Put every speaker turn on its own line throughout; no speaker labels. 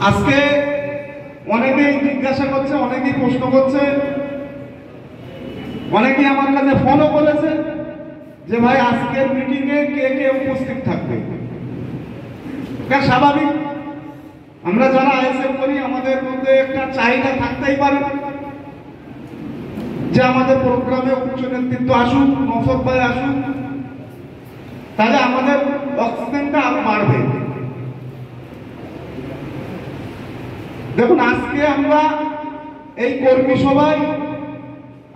আজকে অনেকেই জিজ্ঞাসা করছে, অনেকেই প্রশ্ন করছে, অনেকেই আমার কাছে ফোনও করেছে যে ভাই আজকের মিটিংয়ে কে কে উপস্থিত থাকবে। স্বাভাবিক, আমরা যারা আইএসএফ করি আমাদের মধ্যে একটা চাহিদা থাকতেই পারে যে আমাদের প্রোগ্রামে উচ্চ নেতৃত্ব আসুক, নওশাদ ভাই আসুক, তাহলে আমাদের অক্সিজেনটা আরো বাড়বে। দেখুন, আজকে আমরা এই কর্মী সভায়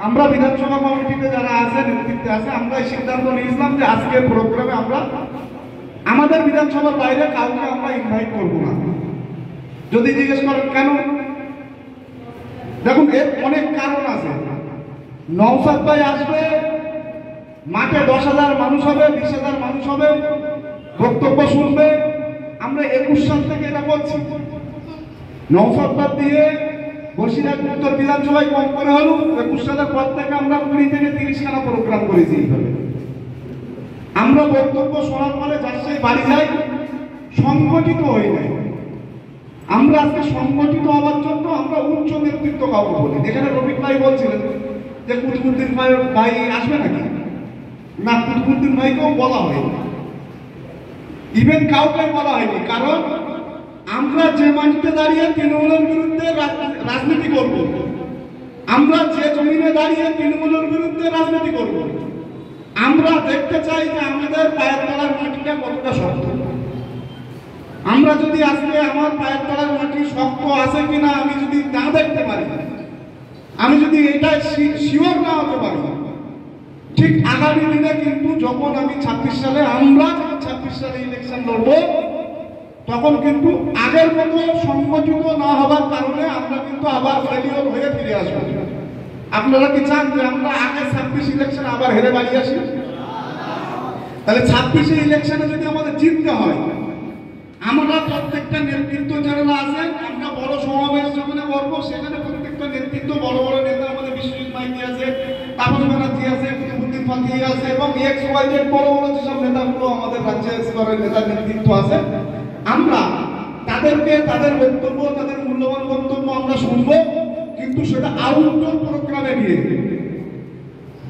আমরা বিধানসভা কমিটিতে যারা আছে, নেতৃত্বে আছে, আমরা এই সিদ্ধান্ত নিয়েছিলাম যে আজকের প্রোগ্রামে আমরা আমাদের বিধানসভার বাইরে কাউকে আমরা ইনভাইট করব না। যদি জিজ্ঞেস করেন কেন, দেখুন এর অনেক কারণ আছে। নওশাদ ভাই আসবে, মাঠে 10,000 মানুষ হবে, 20,000 মানুষ হবে, বক্তব্য শুনবে। আমরা 21 সাল থেকে এটা করছি। নওশাদ ভাই দিয়ে বসিরহাট উত্তর বিধানসভায় কম করে হলো 21 সালের পর থেকে আমরা 20 থেকে 30 খানা প্রোগ্রাম করেছি। এইভাবে আমরা বক্তব্য শোনার পরে যার সেই বাড়ি যাই, সংগঠিত হয়ে যায়। আমরা আজকে সংগঠিত হওয়ার জন্য আমরা উচ্চ নেতৃত্ব কাউকে বলি। এখানে রফিক ভাই বলছিলেন যে কুতুবুদ্দিন ভাই আসবে নাকি, না কুতুবুদ্দিন ভাইকেও বলা হয়নি, ইভেন কাউকে বলা হয়নি। কারণ আমরা যে মাটিতে দাঁড়িয়ে তৃণমূলের বিরুদ্ধে রাজনীতি করব, আমরা যে জমিনে দাঁড়িয়ে তৃণমূলের বিরুদ্ধে রাজনীতি করব, আমরা দেখতে চাই যে আমাদের পায়ের তলার মাটিটা কতটা শক্ত। আমরা যদি আজকে আমার পায়ের তলার মাটি শক্ত আছে কিনা আমি যদি না দেখতে পারি, আমি যদি এটা শিওর না হতে পারি, ঠিক আগামী দিনে কিন্তু যখন আমি 26 সালে আমরা 26 সালে ইলেকশন লড়ব, তখন কিন্তু আগের মতো সংগঠিত না হবার কারণে আমরা কিন্তু আবার ফেলিওর হয়ে ফিরে আসবো। আপনারা কি চান যে আমরা আগে 26 ইলেকশন আবার হেরে বাড়ি আসি? তাহলে 26 ইলেকশনে যদি আমাদের জিততে হয়, আমরা প্রত্যেকটা নেতৃত্ব যারা আছে, আমরা বড় সমাবেশ যেখানে করবো সেখানে প্রত্যেকটা নেতৃত্ব বড় বড় নেতা, আমাদের বিশ্বজিৎ মাইতি আছে, তাপস ব্যানার্জি আছে, কুতুবুদ্দিন ফান্দি আছে, এবং XYZ বড় বড় যেসব নেতাগুলো আমাদের রাজ্যে স্তরের নেতার নেতৃত্ব আছে, আমরা তাদেরকে তাদের বক্তব্য, তাদের মূল্যবান বক্তব্য আমরা শুনবো, কিন্তু সেটা আউটডোর প্রোগ্রামে নিয়ে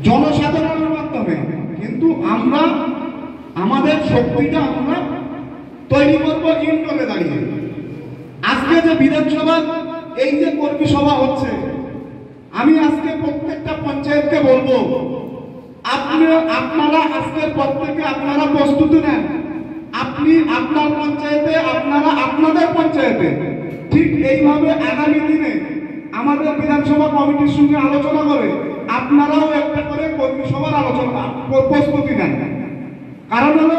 জনসাধারণের মাধ্যমে। কিন্তু আমরা আমাদের শক্তিটা আমরা তৈরি করবো ইনডোরে দাঁড়িয়ে। আজকে যে বিধানসভা এই যে কর্মী সভা হচ্ছে, আমি আজকে প্রত্যেকটা পঞ্চায়েতকে বলবো, আপনারা আজকের পর থেকে আপনারা প্রস্তুতি নেন। আপনি আপনার পঞ্চায়েতে, আপনারা আপনাদের পঞ্চায়েতে ঠিক এইভাবে আগামী দিনে আমাদের বিধানসভা কমিটির সঙ্গে আলোচনা করে আপনারাও একটা করে কর্মী সভার আলোচনা প্রস্তুতি নেন। কারণ হলো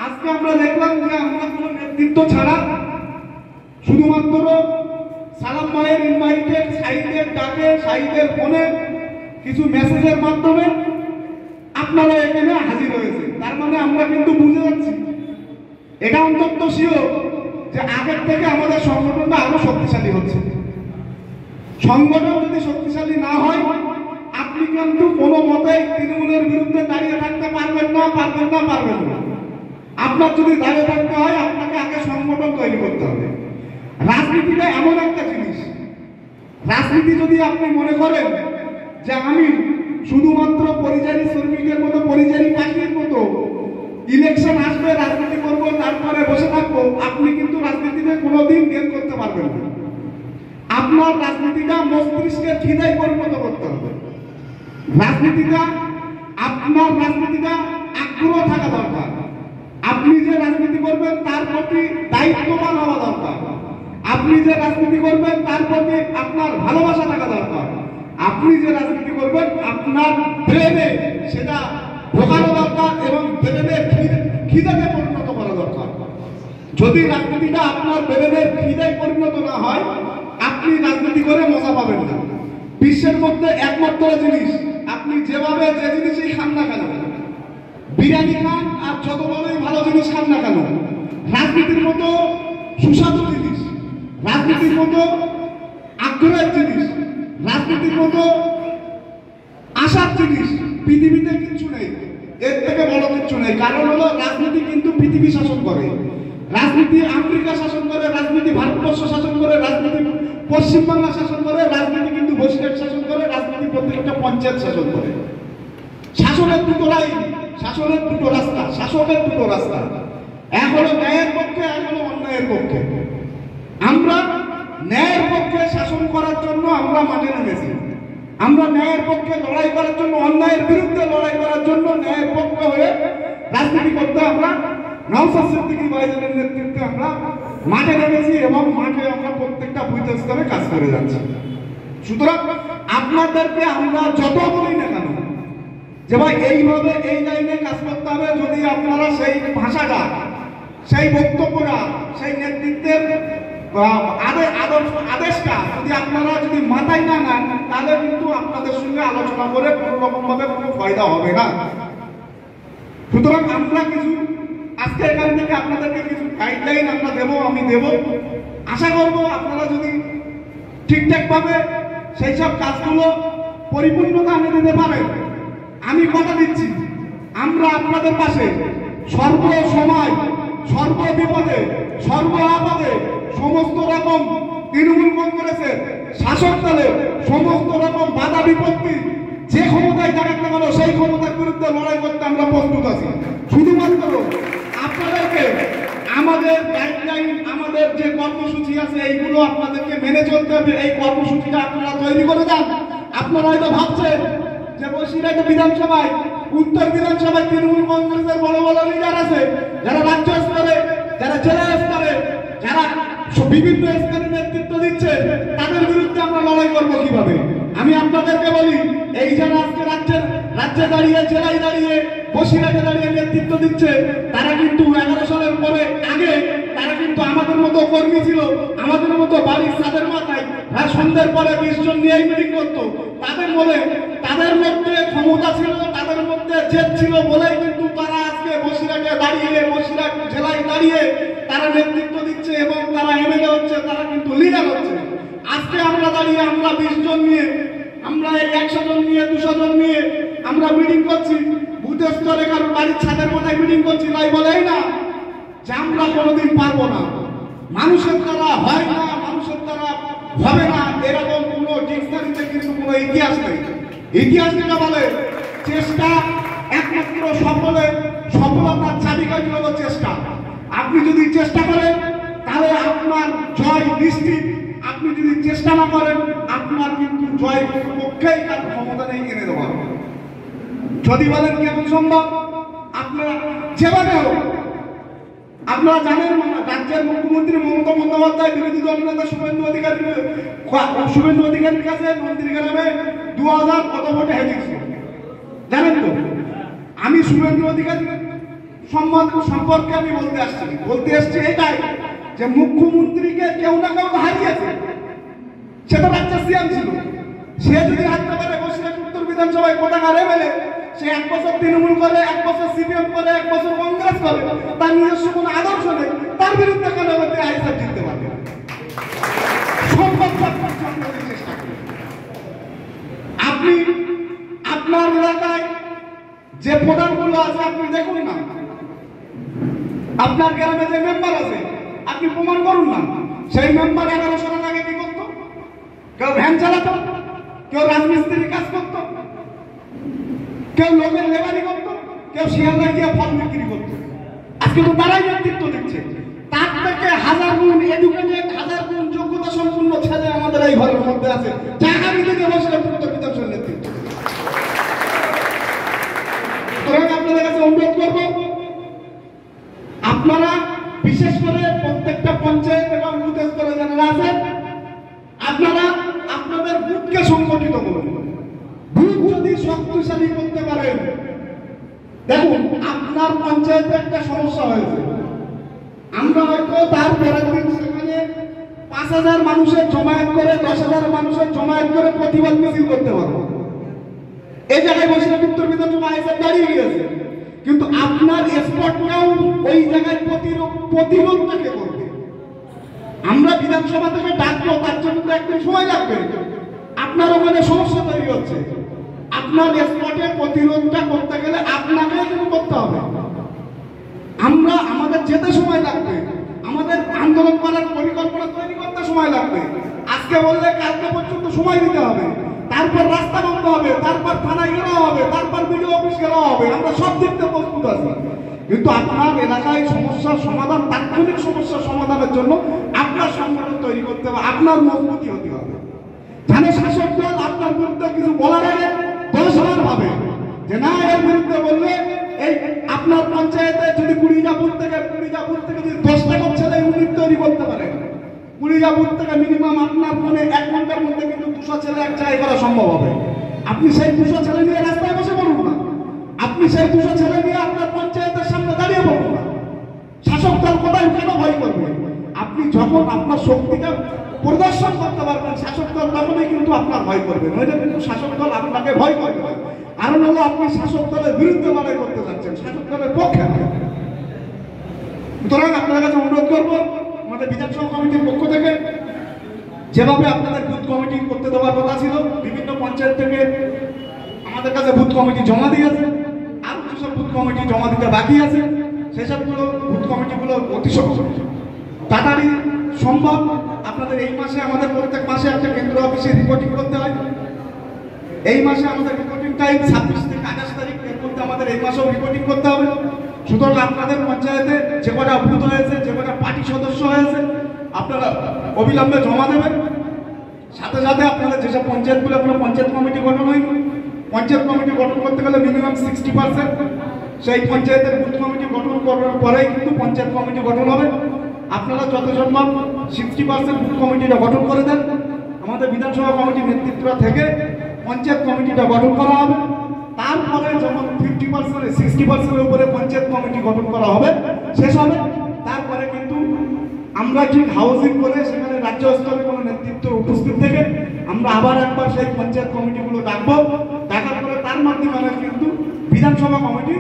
আজকে আমরা দেখলাম যে আমরা কোনো নেতৃত্ব ছাড়া শুধুমাত্র সালাম ভাইয়ের ইনভাইটে, সাইদের ডাকে, সাইদের ফোনে, কিছু মেসেজের মাধ্যমে আপনারা এখানে হাজির হয়েছে। তার মানে আমরা কিন্তু বুঝে যাচ্ছি, এটা অন্তত শিওর যে আগের থেকে আমাদের সংগঠনটা আরো শক্তিশালী হচ্ছে। সংগঠন যদি শক্তিশালী না হয়, আপনি কিন্তু কোনো মতেই তৃণমূলের বিরুদ্ধে দাঁড়িয়ে থাকতে পারবেন না। আপনার যদি দাঁড়িয়ে থাকতে হয়, আপনাকে আগে সংগঠন তৈরি করতে হবে। রাজনীতিটা এমন একটা জিনিস, রাজনীতি যদি আপনি মনে করেন যে আমি শুধুমাত্র পরিযায়ী শ্রমিকের মতো, পরিযায়ী পাখির মতো ইলেকশন আসবে, রাজনীতি করবো, তারপরে বসে থাকবো, আপনি কিন্তু রাজনীতিতে কোনোদিন গেম করতে পারবেন না। আপনার রাজনীতিটা মস্তিষ্কের খিদায় পরিণত করতে হবে। রাজনীতিটা, আপনার রাজনীতিটা আগ্রহ থাকা দরকার। আপনি যে রাজনীতি করবেন তার প্রতি দায়িত্ববান হওয়া দরকার। আপনি যে রাজনীতি করবেন তার প্রতি আপনার ভালোবাসা থাকা দরকার। আপনি যে রাজনীতি করবেন আপনার ব্রেনে সেটা ঢোকানো দরকার এবং ব্রেনের খিদাতে পরিণত করা দরকার। যদি রাজনীতিটা আপনার ব্রেনের খিদায় পরিণত না হয়, আপনি রাজনীতি করে মজা পাবেন না। বিশ্বের মধ্যে একমাত্র জিনিস, আপনি যেভাবে যে জিনিসই খান না কেন, বিরিয়ানি খান আর যত বড়ই ভালো জিনিস খান না কেন, রাজনীতির মতো সুস্বাদু জিনিস, রাজনীতির মতো আগ্রহের জিনিস, রাজনীতির মতো আশার জিনিস পৃথিবীতে কিছু নেই। এর থেকে বড় কিছু নেই। কারণ হলো রাজনীতি কিন্তু পৃথিবী শাসন করে। রাজনীতি আমেরিকা শাসন করে, রাজনীতি ভারতবর্ষ শাসন করে, রাজনীতি পশ্চিমবাংলা শাসন করে, রাজনীতি কিন্তু বসিরহাট শাসন করে, রাজনীতি প্রত্যেকটা পঞ্চায়েত শাসন করে। শাসনের দুটো লাইন, শাসনের দুটো রাস্তা, শাসকের দুটো রাস্তা, এক হলো ন্যায়ের পক্ষে, এক হলো অন্যায়ের পক্ষে। আমরা ন্যায়ের পক্ষে শাসন করার জন্য আমরা মাঠে নেমেছি। আমরা ন্যায়ের পক্ষে লড়াই করার জন্য, অন্যায়ের বিরুদ্ধে লড়াই করার জন্য ন্যায়ের পক্ষে হয়ে রাজনীতি করতে আমরা নওশাদ সিদ্দিকী ভাইজানের নেতৃত্বে আমরা মাঠে নেমেছি এবং মাঠে আমরা প্রত্যেকটা বুথ স্তরে কাজ করে যাচ্ছি। সুতরাং আপনাদেরকে আমরা যত বলি না কেন যে ভাই এইভাবে এই লাইনে কাজ করতে হবে, যদি আপনারা সেই ভাষাটা, সেই বক্তব্যটা, সেই নেতৃত্বের আদেশটা যদি আপনারা যদি মাথায় না নেন, তাহলে কিন্তু আপনাদের সঙ্গে আলোচনা করে কোনো রকম ভাবে কোনো ফায়দা হবে না। সুতরাং আমরা কিছু আজকে এখান থেকে আপনাদেরকে কিছু গাইডলাইন আমরা দেবো, আমি দেব। আশা করবো আপনারা যদি ঠিকঠাক ভাবে সেই সব কাজগুলো পরিপূর্ণতা এনে দিতে পারেন, আমি কথা দিচ্ছি আমরা আপনাদের পাশে সর্ব সময়, সর্ব বিপদে, সর্ব আপদে, সমস্ত রকম তৃণমূল কংগ্রেসের শাসক দলের সমস্ত রকম বাধা বিপত্তি যে ক্ষমতায় থাকার না কেন সেই ক্ষমতার বিরুদ্ধে লড়াই করতে আমরা প্রস্তুত আছি। শুধুমাত্র আপনাদেরকে আমাদের গাইডলাইন, আমাদের যে কর্মসূচি আছে এইগুলো আপনাদেরকে মেনে চলতে হবে। এই কর্মসূচিটা আপনারা তৈরি করে যান। আপনারা হয়তো ভাবছেন যে বসিরহাট বিধানসভায়, উত্তর বিধানসভায় তৃণমূল কংগ্রেসের বড় বড় লিডার আছে, যারা রাজ্য স্তরে, যারা জেলা স্তরে, যারা বিভিন্ন স্তরে নেতৃত্ব দিচ্ছে, তাদের বিরুদ্ধে আমরা লড়াই করবো কিভাবে? আমি আপনাদেরকে বলি, এই যারা আজকে রাজ্যে দাঁড়িয়ে, জেলায় দাঁড়িয়ে, বসিরহাটে দাঁড়িয়ে নেতৃত্ব দিচ্ছে, তারা কিন্তু 11 সালের পরে আগে তারা কিন্তু আমাদের মতো কর্মী ছিল, আমাদের মতো বাড়ির ছাদের মাথায় সন্ধ্যের পরে 20 জন নিয়ে মিটিং করতো। তাদের মধ্যে ক্ষমতা ছিল, তাদের মধ্যে জেদ ছিল বলেই কিন্তু তারা আজকে বসিরহাটে দাঁড়িয়ে, বসিরহাট জেলায় দাঁড়িয়ে তারা নেতৃত্ব দিচ্ছে এবং তারা এমএলএ হচ্ছে, তারা কিন্তু লিডার হচ্ছে। আজকে আমরা দাঁড়িয়ে, আমরা 20 জন নিয়ে, আমরা 100 জন নিয়ে, 200 জন নিয়ে আমরা মিটিং করছি, বুথ স্তরে কারণ বাড়ির ছাদের মাথায় মিটিং করছি, তাই বলেই না যে আমরা কোনোদিন পারবো না, মানুষের দ্বারা হয় না, মানুষের দ্বারা হবে না, এরকম কোনো ডিকশনারিতে কিন্তু কোনো ইতিহাস নেই। ইতিহাস যেটা বলে চেষ্টা একমাত্র সফলতার চাবিকাঠি হলো চেষ্টা। আপনি যদি চেষ্টা করেন তাহলে আপনার জয় নিশ্চিত। আপনি যদি চেষ্টা না করেন আপনার কিন্তু জয় পক্ষেই তার ক্ষমতা নেই এনে দেওয়া। যদি বলেন কেমন সম্ভব, আপনারা যেভাবে হোক, আপনারা জানেন রাজ্যের মুখ্যমন্ত্রী মমতা বন্দ্যোপাধ্যায় বিরোধী দল নেতা শুভেন্দু অধিকারীর কাছে নন্দীগ্রামে 2000 কত ভোটে হেরেছিল জানেন তো? আমি শুভেন্দু অধিকারী সম্পর্কে আমি বলতে আসছি এটাই যে মুখ্যমন্ত্রীকে কেউ না কেউ হারিয়েছে, সেটা রাজ্যের সিএম ছিল। সে যদি হারতে পারে বসিরহাট উত্তর বিধানসভায় কোটাকার এমএলএ, সে 1 বছর তৃণমূল করে, 1 বছর সিপিএম করে, 1 বছর কংগ্রেস করে, তার নিজস্ব কোনো আদর্শ নেই, তার বিরুদ্ধে কেন আইসার জিততে পারবে? আপনি আপনার এলাকায় যে প্রধানগুলো আছে আপনি দেখুন না, আপনার গ্রামে যে মেম্বার আছে আপনি প্রমাণ করুন না, সেই মেম্বার 11 সাল আগে কি করতো? কেউ ভ্যান চালাতো, কেউ রাজমিস্ত্রির কাজ করতো, কেউ লোকের লেবারি করতো, কেউ শিয়ালদা গিয়ে ফল বিক্রি করতো। আজকে তো তারাই নেতৃত্ব দিচ্ছে। তার থেকে 1000 গুণ এডুকেটেড, 1000 গুণ যোগ্যতা সম্পন্ন ছেলে আমাদের এই ঘরের মধ্যে আছে, জায়গায় থেকে বসে উত্তর বিধানসভার নেতৃত্ব। সুতরাং আপনাদের কাছে অনুরোধ করবো, আপনারা বিশেষ করে প্রত্যেকটা পঞ্চায়েত এবং বুথ স্তরে যারা আছেন, আপনারা আপনাদের বুথকে সংগঠিত করুন। বুথ যদি শক্তিশালী করতে পারেন, দেখুন আপনার পঞ্চায়েতে একটা সমস্যা হয়েছে, আমরা হয়তো তার পরের দিন সেখানে 5000 মানুষের জমায়েত করে, 10,000 মানুষের জমায়েত করে প্রতিবাদ মিছিল করতে পারবো। এই জায়গায় বসে উত্তর বিধানসভা আইসা দাঁড়িয়ে গিয়েছে, কিন্তু আপনার স্পটটাও ওই জায়গায় প্রতিরোধটাকে করবে। আমরা বিধানসভা থেকে ডাকবো, তার জন্য তো একদিন সময় লাগবে। আপনার ওখানে সমস্যা তৈরি হচ্ছে, আপনার স্পটে প্রতিরোধটা করতে গেলে আপনাকে কিন্তু করতে হবে। আমাদের যেতে সময় লাগবে, আমাদের আন্দোলন করার পরিকল্পনা তৈরি করতে সময় লাগবে। আজকে বললে কালকে পর্যন্ত সময় দিতে হবে, তারপর রাস্তা বন্ধ হবে, তারপর থানায় গেলেও হবে, তারপর বিডিও অফিস গেলেও হবে। আমরা সব দিকতে প্রস্তুত আছি, কিন্তু আপনার এলাকায় সমস্যার সমাধান, তাৎক্ষণিক সমস্যার সমাধানের জন্য আপনার সংগঠন তৈরি করতে হবে, আপনার মজবুতি হতে হবে। জানে শাসক দল আপনার বিরুদ্ধে কিছু বলার আগে 10 বার ভাবে যে না, এর বিরুদ্ধে বললে এই আপনার পঞ্চায়েতে যদি কুড়িজাপুর থেকে যদি 10টা ছেলে ইউনিট তৈরি করতে পারে, কুড়িজাপুর থেকে মিনিমাম আপনার ফোনে 1 ঘন্টার মধ্যে কিন্তু 200 ছেলে এক জায়গায় করা সম্ভব হবে। আপনি সেই 200 ছেলে নিয়ে রাস্তায় বসে পড়ুন না, আপনি সেই 200 ছেলে নিয়ে আপনার পঞ্চায়েতের সামনে দাঁড়িয়ে পড়ুন না। শাসক দল কোথায় কেন ভয় করবে? আপনি যখন আপনার শক্তিকে প্রদর্শন করতে পারবেন, শাসক দল তখনই কিন্তু আপনার ভয় করবে, নইলে কিন্তু শাসক দল আপনাকে ভয় করবে। কারণ হলো আপনি শাসক দলের বিরুদ্ধে লড়াই করতে যাচ্ছেন, শাসক দলের পক্ষে। সুতরাং আপনার কাছে অনুরোধ করবো, আমাদের বিধানসভা কমিটির পক্ষ থেকে যেভাবে আপনাদের বুথ কমিটি করতে দেওয়ার কথা ছিল, বিভিন্ন পঞ্চায়েত থেকে আমাদের কাছে বুথ কমিটি জমা দিয়েছে, আর যেসব বুথ কমিটি জমা দিতে বাকি আছে সেসবগুলো বুথ কমিটিগুলো অতি তাড়াতাড়ি সম্ভব আপনাদের এই মাসে, আমাদের প্রত্যেক মাসে একটা কেন্দ্র অফিসে রিপোর্টিং করতে হয়। এই মাসে আমাদের রিপোর্টিং টাইম 26 থেকে 28 তারিখ, এর মধ্যে আমাদের এই মাসেও রিপোর্টিং করতে হবে। সুতরাং আপনাদের পঞ্চায়েতে যে কটা বুথ হয়েছে, যে কটা পার্টি সদস্য হয়েছে, আপনারা অবিলম্বে জমা দেবেন। সাথে সাথে আপনাদের যেসব পঞ্চায়েতগুলো এখনো পঞ্চায়েত কমিটি গঠন হয়নি, পঞ্চায়েত কমিটি গঠন করতে গেলে মিনিমাম 60% সেই পঞ্চায়েতের বুথ কমিটি গঠন করার পরেই কিন্তু পঞ্চায়েত কমিটি গঠন হবে। আপনারা যত সম্ভব 60% বুথ কমিটিটা গঠন করে দেন। আমাদের বিধানসভা কমিটির নেতৃত্বরা থেকে পঞ্চায়েত কমিটিটা গঠন করা হবে। তারপরে যখন 50% 60%-এর উপরে পঞ্চায়েত কমিটি গঠন করা হবে, শেষ হবে, তারপরে কিন্তু আমরা ঠিক হাউজিং করে সেখানে রাজ্য স্তরে কোনো নেতৃত্ব উপস্থিত থেকে আমরা আবার একবার সেই পঞ্চায়েত কমিটিগুলো ডাকবো। ডাকার পরে তার মাধ্যমে কিন্তু বিধানসভা কমিটি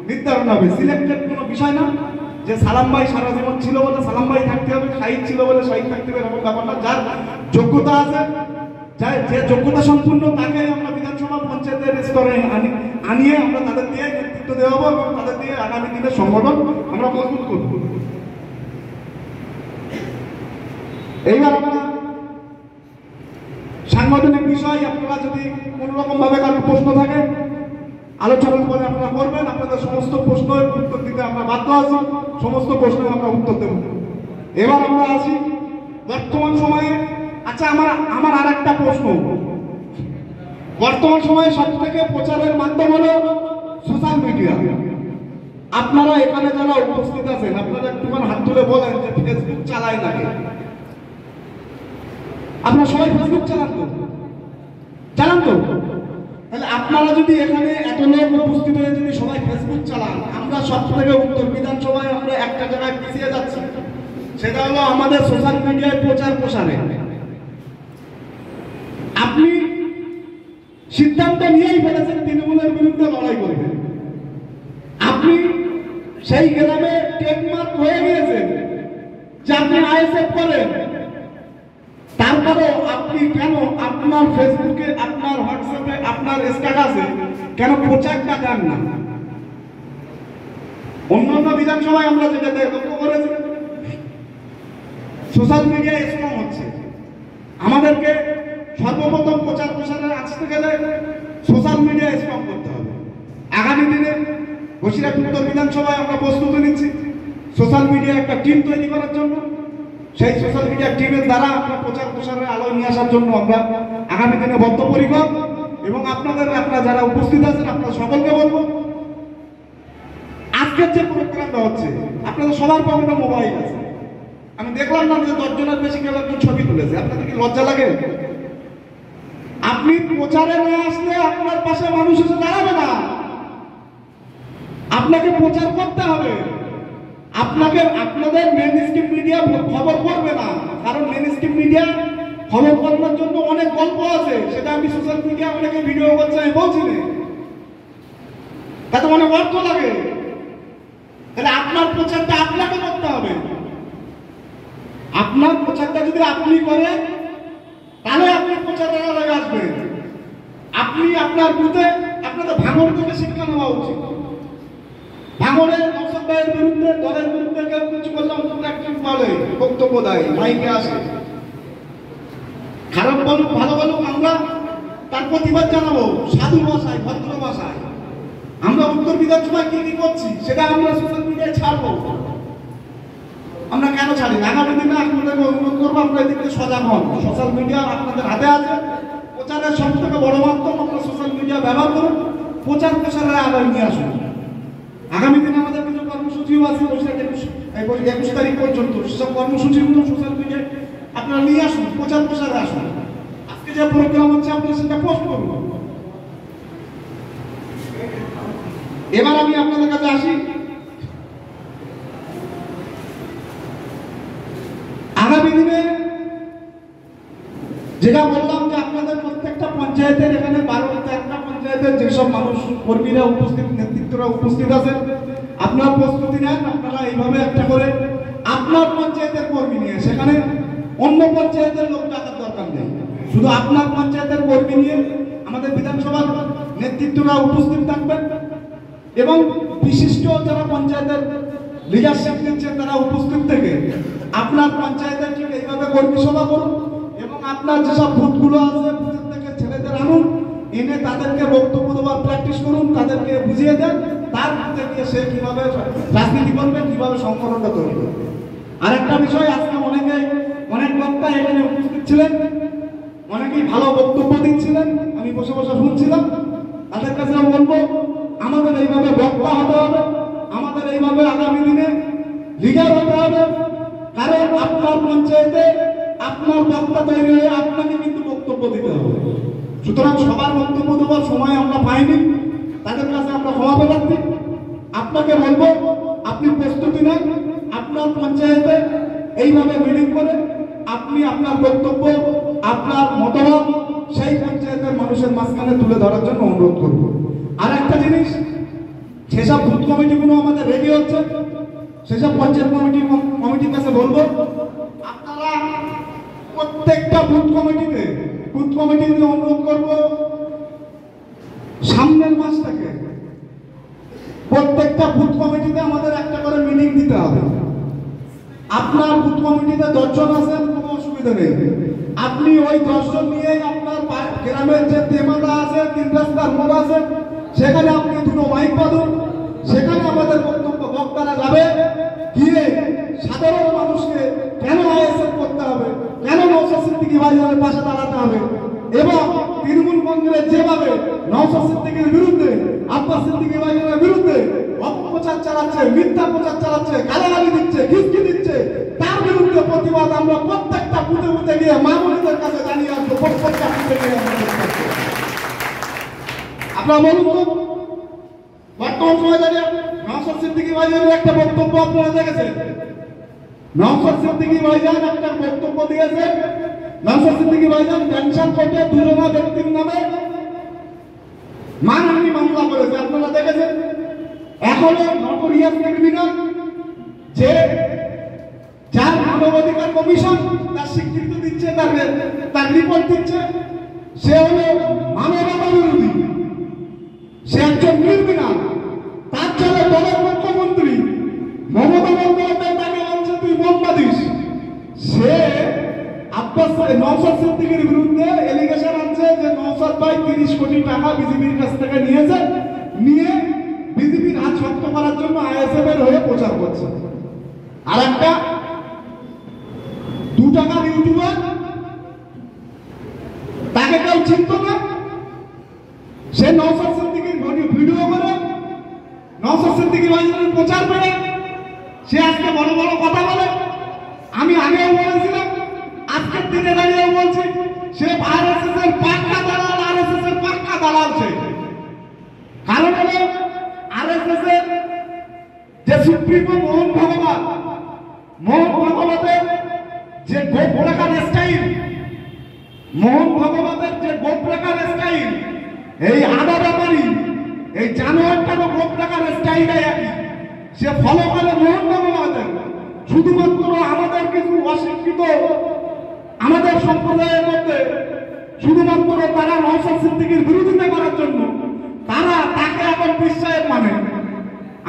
নির্ধারণ হবে। সিলেক্টেড কোনো বিষয় না যে সালাম ভাই সারা জীবন ছিল বলে সালাম ভাই থাকতে হবে, শাহিদ ছিল বলে শাহিদ থাকতে হবে, এরকম ব্যাপার না। যার যোগ্যতা আছে, যে যোগ্যতা সম্পূর্ণ, তাকে আমরা বিধানসভা পঞ্চায়েতের স্তরে আনিয়ে আমরা তাদের দিয়ে নেতৃত্ব দেওয়া হবো এবং তাদের দিয়ে আগামী দিনের সংগঠন আমরা মজবুত করব। এইবার আমরা সাংগঠনিক বিষয়, আপনারা যদি কোন রকম ভাবে কারো প্রশ্ন থাকে আলোচনার পরে আপনারা করবেন। আপনাদের সমস্ত প্রশ্নের উত্তর দিতে আমরা বাধ্য আছি, সমস্ত প্রশ্নের আমরা উত্তর দেব। এবার আমরা আসি বর্তমান সময়ে। আচ্ছা, আমার আর একটা প্রশ্ন, বর্তমান সময়ে সব থেকে প্রচারের মাধ্যম হলো সোশ্যাল মিডিয়া। আপনারা এখানে যারা উপস্থিত আছেন, আপনারা একটুখানি হাত তুলে বলেন যে ফেসবুক চালায় নাকি? আপনারা সবাই ফেসবুক চালান তো? তাহলে আপনারা যদি এখানে এত লোক উপস্থিত হয়ে যদি সবাই ফেসবুক চালান, আমরা সব থেকে উত্তর বিধানসভায় আমরা একটা জায়গায় পিছিয়ে যাচ্ছি, সেটা হলো আমাদের সোশ্যাল মিডিয়ায় প্রচার প্রসারে। আপনি সিদ্ধান্ত নিয়েই ফেলেছেন তৃণমূলের বিরুদ্ধে লড়াই করবেন, আপনি সেই গ্রামে টেকমার্ক হয়ে গিয়েছেন যে আপনি আইএসএফ করেন, তারপরেও আপনি কেন আপনার ফেসবুকে, আপনার হোয়াটসঅ্যাপে, আপনার স্ট্যাটাসে কেন প্রচারটা দেন না? অন্যান্য বিধানসভায় আমরা যেটা লক্ষ্য করেছি, সোশ্যাল মিডিয়ায় স্ট্রং হচ্ছে। আমাদেরকে সর্বপ্রথম প্রচার প্রসারে আসতে গেলে সোশ্যাল মিডিয়ায় স্ট্রং করতে হবে। আগামী দিনে বসিরহাট উত্তর বিধানসভায় আমরা প্রস্তুতি নিচ্ছি সোশ্যাল মিডিয়া একটা টিম তৈরি করার জন্য। সেই সোশ্যাল মিডিয়া টিমের দ্বারা আমরা প্রচার প্রসারের আলোয় নিয়ে আসার জন্য আমরা আগামী দিনে বদ্ধপরিকর। এবং আপনারা যারা উপস্থিত আছেন, আপনারা সকলকে বলবো, আজকের যে প্রোগ্রামটা হচ্ছে, আপনাদের সবার পকেটে মোবাইল আছে। আমি দেখলাম না যে 10 জনের বেশি কেউ একজন ছবি তুলেছে। আপনাদের কি লজ্জা লাগে? আপনি প্রচারে না আসলে আপনার পাশে মানুষ এসে দাঁড়াবে না। আপনাকে প্রচার করতে হবে। আপনাদের মেইন স্ট্রিম মিডিয়া খবর করবে না, কারণ মেইন স্ট্রিম মিডিয়া খবর করার জন্য অনেক গল্প আছে, সেটা আমি সোশ্যাল মিডিয়া অনেকে ভিডিও করছে, আমি বলছি না, তাতে অনেক অর্থ লাগে। তাহলে আপনার প্রচারটা আপনাকে করতে হবে। আপনার প্রচারটা যদি আপনি করেন, তাহলে আপনি প্রচারের আগে আসবেন। আপনি আপনার বুথে, আপনাদের ভাঙড় থেকে শিক্ষা নেওয়া উচিত। ভাঙড়ে নওশাদ ভাইয়ের বিরুদ্ধে, দলের বিরুদ্ধে কেউ কিছু করলে অন্তত একজন বলে বক্তব্য দেয়, মাইকে আসে, খারাপ বলুক ভালো বলুক আমরা তার প্রতিবাদ জানাবো সাধু ভাষায়, ভদ্র ভাষায়। আমরা উত্তর বিধানসভায় কি কি করছি সেটা আমরা সোশ্যাল মিডিয়ায় ছাড়বো। আমরা কেন ছাড়ি? আগামী দিনে আপনাদেরকে অনুরোধ করবো, আপনারা এদিকে সজাগ হন। সোশ্যাল মিডিয়া আপনাদের হাতে আছে, প্রচারের সব থেকে বড় মাধ্যম। আপনারা সোশ্যাল মিডিয়া ব্যবহার করুন, প্রচার প্রসারের আগামী নিয়ে আসুন। আগামী দিনে আমাদের কিছু কর্মসূচিও আছে, 21 তারিখ পর্যন্ত। সেসব কর্মসূচিগুলো সোশ্যাল মিডিয়ায় আপনারা নিয়ে আসুন, প্রচার প্রসারে আসুন। আজকে যে প্রোগ্রাম হচ্ছে আপনারা সেটা পোস্ট করুন। এবার আমি আপনাদের কাছে আসি। আগামী দিনে যেটা বললাম যে আপনাদের প্রত্যেকটা পঞ্চায়েতের, এখানে 12-13টা পঞ্চায়েতের যেসব মানুষ কর্মীরা উপস্থিত, নেতৃত্বরা উপস্থিত আছেন, আপনার প্রস্তুতি নেন। আপনারা এইভাবে একটা করে আপনার পঞ্চায়েতের কর্মী নিয়ে, সেখানে অন্য পঞ্চায়েতের লোক ডাকার দরকার নেই, শুধু আপনার পঞ্চায়েতের কর্মী নিয়ে আমাদের বিধানসভার নেতৃত্বরা উপস্থিত থাকবেন এবং বিশিষ্ট যারা পঞ্চায়েতের লিডারশিপ দিচ্ছেন তারা উপস্থিত থেকে আপনার পঞ্চায়েতের ঠিক এইভাবে কর্মী সভা করুন এবং আপনার যেসব বুথগুলো আছে বুথের থেকে ছেলেদের আনুন, এনে তাদেরকে বক্তব্য দেওয়ার প্র্যাকটিস করুন, তাদেরকে বুঝিয়ে দেন তার বুথে গিয়ে সে কিভাবে রাজনীতি করবে, কিভাবে সংগঠনটা তৈরি করবে। আর একটা বিষয়, আজকে অনেক বক্তা এখানে উপস্থিত ছিলেন, অনেকেই ভালো বক্তব্য দিচ্ছিলেন, আমি বসে বসে শুনছিলাম। তাদের কাছে আমি বলবো আমাদের এইভাবে বক্তা হতে হবে, আমাদের এইভাবে আগামী দিনে লিডার হতে হবে। কারণ আপনার পঞ্চায়েতে আপনার বক্তা তৈরি হয়ে আপনাকে কিন্তু বক্তব্য দিতে হবে। সুতরাং সবার বক্তব্য দেওয়ার সময় আমরা পাইনি, তাদের কাছে আমরা ক্ষমা প্রার্থী। আপনাকে বলবো আপনি প্রস্তুতি নেন, আপনার পঞ্চায়েতে এইভাবে মিটিং করে আপনি আপনার বক্তব্য, আপনার মতামত সেই পঞ্চায়েতের মানুষের মাঝখানে তুলে ধরার জন্য অনুরোধ করব। আর একটা জিনিস, যেসব বুথ কমিটিগুলো আমাদের রেডি হচ্ছে, সেসব পঞ্চায়েত কমিটির কাছে বলবো আপনারা প্রত্যেকটা বুথ কমিটিতে অনুরোধ করব সামনের মাস থেকে প্রত্যেকটা বুথ কমিটিতে আমাদের একটা করে মিটিং দিতে হবে। আপনার বুথ কমিটিতে 10 জন আছেন, কোনো অসুবিধা নেই, আপনি ওই 10 জন নিয়ে আপনার গ্রামের যে তেমাদা আছে, 3 রাস্তার মোড় আছে, সেখানে আপনি 2টো মাইক বাঁধুন। সেখানে আমাদের বক্তারা যাবে, গিয়ে সাধারণ মানুষকে কেন আইএসএফ করতে হবে, কেন নওশাদ সিদ্দিকী ভাইজানের পাশে দাঁড়াতে হবে, এবং তৃণমূল কংগ্রেস যেভাবে নওশাদ সিদ্দিকীর বিরুদ্ধে, আব্বাস সিদ্দিকী ভাইজানের বিরুদ্ধে অপপ্রচার চালাচ্ছে, মিথ্যা প্রচার চালাচ্ছে, গালাগালি দিচ্ছে, খিস্কি দিচ্ছে, তার বিরুদ্ধে প্রতিবাদ আমরা প্রত্যেকটা বুথে বুথে গিয়ে মামুনিদের কাছে জানিয়ে আসবো। প্রত্যেকটা বুথে গিয়ে আপনারা বলুন তো, বর্তমান সময় দাঁড়িয়ে নওশাদ সিদ্দিকী ভাইজানের একটা বক্তব্য আপনারা দেখেছেন। নওশাদ সিদ্দিকী ভাইজান একটা বক্তব্য দিয়েছে। নওশাদ সিদ্দিকী ভাইজান ক্যান্সার কোর্টে 2 জন ব্যক্তির নামে মানহানি মামলা করেছে, আপনারা দেখেছেন। এখনো নটোরিয়াস ক্রিমিনাল, যে যার মানবাধিকার কমিশন তার স্বীকৃতি দিচ্ছে, তার রিপোর্ট দিচ্ছে, সে হলো মানবতা বিরোধী, সে একজন ক্রিমিনাল। তার ছেলে দলের মুখ্যমন্ত্রী মমতা বন্দ্যোপাধ্যায় তাকে বলছে তুই বোম বাঁধিস। সে নওশাদ সিদ্দিকীর বিরুদ্ধে এলিগেশন আনছে যে নওশাদ ভাই 30 কোটি টাকা বিজেপির কাছ থেকে নিয়ে বিজেপির হাত শক্ত করার জন্য আইএসএফ এর হয়ে প্রচার করছে। আর একটা 2 টাকার ইউটিউবার, তাকে কেউ চিনত না, সে নওশাদ সিদ্দিকীর ভিডিও করে নওশাদ সিদ্দিকী ভাইজানের প্রচার করে সে আজকে বড় বড় কথা বলে। আমি আগেও বলেছিলাম, আজকের দিনে দাঁড়িয়েও বলছি, সে আরএসএস এর পাক্কা দালাল, আরএসএস এর পাক্কা দালাল। সে কারণ হলো আরএসএস এর যে সুপ্রিমো মোহন ভাগবতের যে গোপরাকার স্টাইল, এই আদা ব্যাপারী, এই জানোয়ারটারও গোপরাকার স্টাইলটাই একই, সে ফলো করে মোহন ভাগবতের। শুধুমাত্র আমাদের কিছু অশিক্ষিত, আমাদের সম্প্রদায়ের মধ্যে শুধুমাত্র তারা নওশাদ সিদ্দিকীর বিরোধিতা করার জন্য তারা তাকে এখন বিশ্বাস মানে।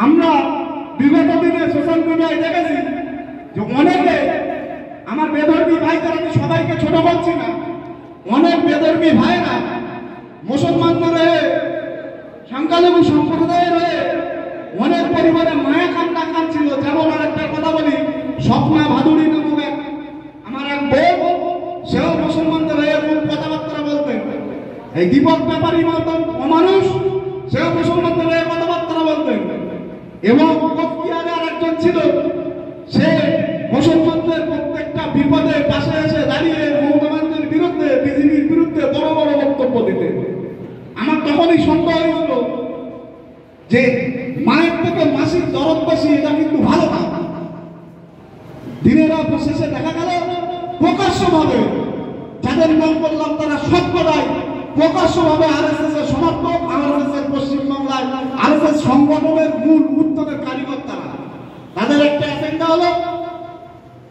আমরা বিগত দিনে সোশ্যাল মিডিয়ায় দেখেছি যে অনেকে বেধর্মী ভাইদের আমি সবাইকে ছোট বলছি না, অনেক বেধর্মী ভাইরা মুসলমানদের হয়ে, সংখ্যালঘু সম্প্রদায়ের হয়ে অনেক পরিবারে মায়া কান্না কাঁদছিল। যেমন আরেকটা কথা বলি, স্বপ্না ভাদুরী নামক আমার এক বউ, সেও মুসলমানদের হয়ে খুব কথাবার্তা বলতেন। এই দীপক ব্যাপারী মতন অমানুষ, সেও মুসলমানদের হয়ে কথাবার্তা বলতেন। এবং কোচবিহারে আর একজন ছিল, সে মুসলমানদের প্রত্যেকটা বিপদে পাশে এসে দাঁড়িয়ে মমতা ব্যানার্জির বিরুদ্ধে, বিজেপির বিরুদ্ধে বড় বড় বক্তব্য দিতে। আমার তখনই সন্দেহ হয়েছিল যে মায়ের থেকে মাসির দরদ বেশি, এটা কিন্তু ভালো না। দিনের শেষে দেখা গেল প্রকাশ্যভাবে যাদের নাম করলাম তারা সবকটাই প্রকাশ্যভাবে আরএসএস এর সমর্থক, আরএসএস এর পশ্চিমবাংলায় আরএসএস সংগঠনের মূল উত্তরের কারিগর তারা। তাদের একটা এজেন্ডা হলো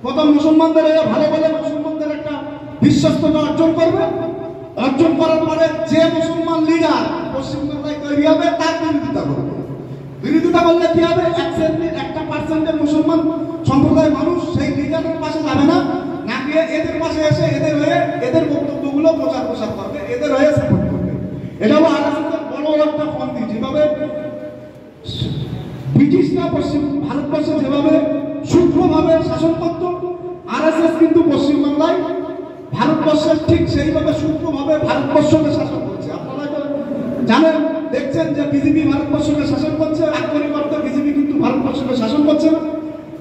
প্রথম মুসলমানদের ভালো বলে মুসলমানদের একটা বিশ্বস্ততা অর্জন করবে, অর্জন করার পরে যে মুসলমান লিডার পশ্চিমবাংলায় তৈরি হবে তার বিরোধিতা করবে। বিরোধিতা করলে কি হবে, 1% মুসলমান সম্প্রদায়ের মানুষ সেই লিডারের পাশে যাবে না, না গিয়ে এদের পাশে এসে এদের হয়ে এদের বক্তব্যগুলো প্রচার করবে, এদের হয়ে সাপোর্ট করবে। এটা হলো আরএসএসের বড় একটা পন্থী। যেভাবে ব্রিটিশরা পশ্চিম ভারতবর্ষে যেভাবে সূক্ষ্মভাবে শাসন করত, আরএসএস কিন্তু পশ্চিমবাংলায় ভারতবর্ষের ঠিক সেইভাবে সূক্ষ্মভাবে ভারতবর্ষকে শাসন করছে। আপনারা জানেন, দেখছেন যে বিজেপি ভারতবর্ষকে শাসন করছে, এক পরিবর্তে বিজেপি কিন্তু ভারতবর্ষকে শাসন করছে,